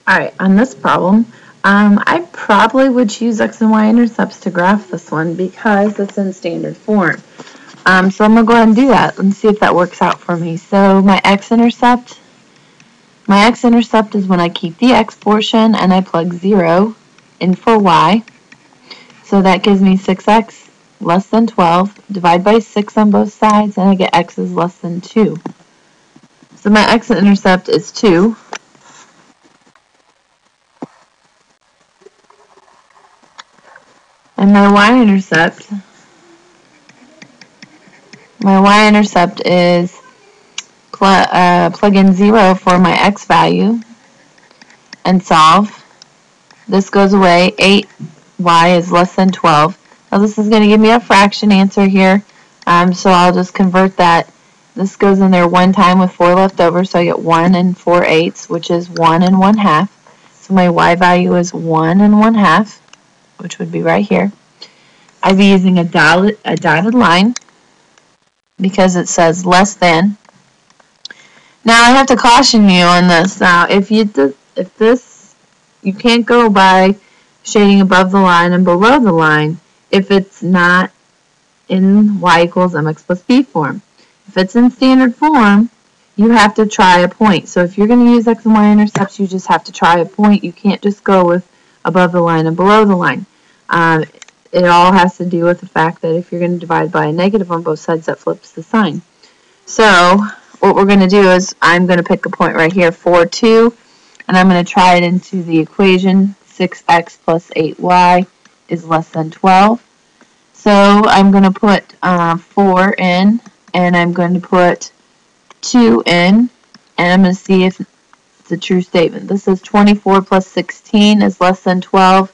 Alright, on this problem, I probably would choose x and y intercepts to graph this one because it's in standard form. So I'm going to go ahead and do that and see if that works out for me. So my x-intercept is when I keep the x portion and I plug 0 in for y. So that gives me 6x less than 12. Divide by 6 on both sides and I get x is less than 2. So my x-intercept is 2. And my y-intercept is plug in 0 for my x value and solve. This goes away. 8y is less than 12. Now this is going to give me a fraction answer here, so I'll just convert that. This goes in there one time with 4 left over, so I get 1 and 4/8, which is 1 and 1/2. So my y value is 1 and 1/2, which would be right here. I'd be using a dotted line because it says less than. Now I have to caution you on this. Now if you can't go by shading above the line and below the line if it's not in y equals mx plus b form. If it's in standard form, you have to try a point. So if you're going to use x and y intercepts, you just have to try a point. You can't just go with above the line and below the line. It all has to do with the fact that if you're going to divide by a negative on both sides, that flips the sign. So what we're going to do is I'm going to pick a point right here, 4, 2, and I'm going to try it into the equation. 6x plus 8y is less than 12. So I'm going to put 4 in, and I'm going to put 2 in, and I'm going to see if it's a true statement. This is 24 plus 16 is less than 12.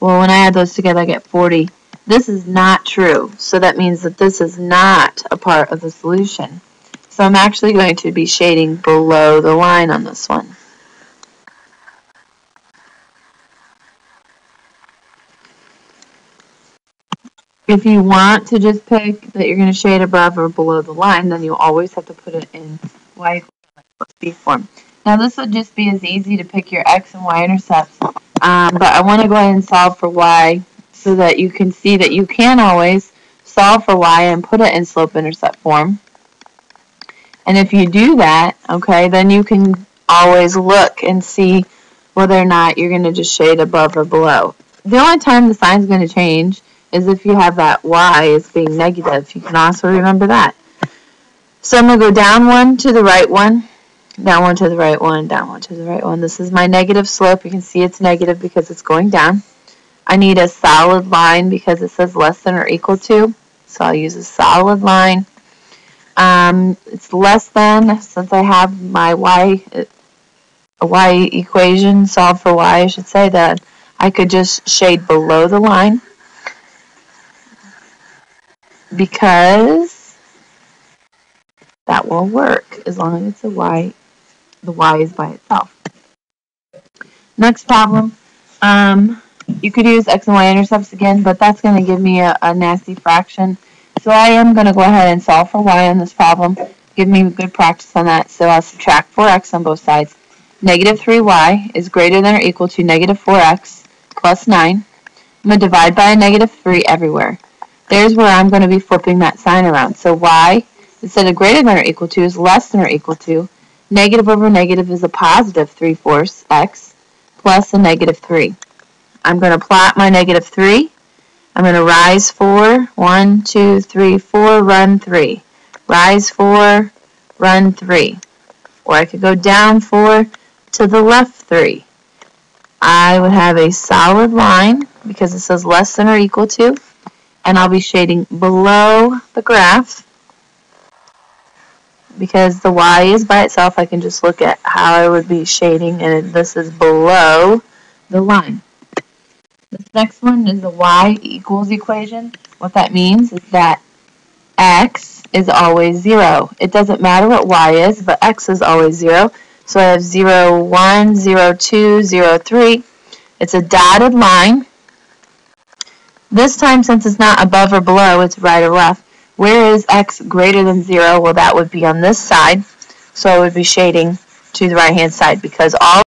Well, when I add those together, I get 40. This is not true, so that means that this is not a part of the solution. So I'm actually going to be shading below the line on this one. If you want to just pick that you're going to shade above or below the line, then you always have to put it in y equals mx plus b form. Now this would just be as easy to pick your x and y intercepts, but I want to go ahead and solve for y so that you can see that you can always solve for y and put it in slope-intercept form. And if you do that, okay, then you can always look and see whether or not you're going to just shade above or below. The only time the sign is going to change is if you have that y as being negative. You can also remember that. So I'm going to go down one to the right one, down one to the right one, down one to the right one. This is my negative slope. You can see it's negative because it's going down. I need a solid line because it says less than or equal to, so I'll use a solid line. It's less than, since I have my y equation, solve for y, I should say, that I could just shade below the line because that will work as long as it's a y, the y is by itself. Next problem, you could use x and y intercepts again, but that's going to give me a nasty fraction. So I am going to go ahead and solve for y on this problem. Give me good practice on that. So I'll subtract 4x on both sides. Negative 3y is greater than or equal to negative 4x plus 9. I'm going to divide by a negative 3 everywhere. There's where I'm going to be flipping that sign around. So y, instead of greater than or equal to, is less than or equal to. Negative over negative is a positive 3/4 x plus a negative 3. I'm going to plot my negative 3. I'm going to rise 4, 1, 2, 3, 4, run 3. Rise 4, run 3. Or I could go down 4 to the left 3. I would have a solid line because it says less than or equal to, and I'll be shading below the graph because the y is by itself. I can just look at how I would be shading, and this is below the line. This next one is the y equals equation. What that means is that x is always 0. It doesn't matter what y is, but x is always 0. So I have 0, 1, 0, 2, 0, 3. It's a dotted line. This time, since it's not above or below, it's right or left. Where is x greater than 0? Well, that would be on this side. So I would be shading to the right-hand side because all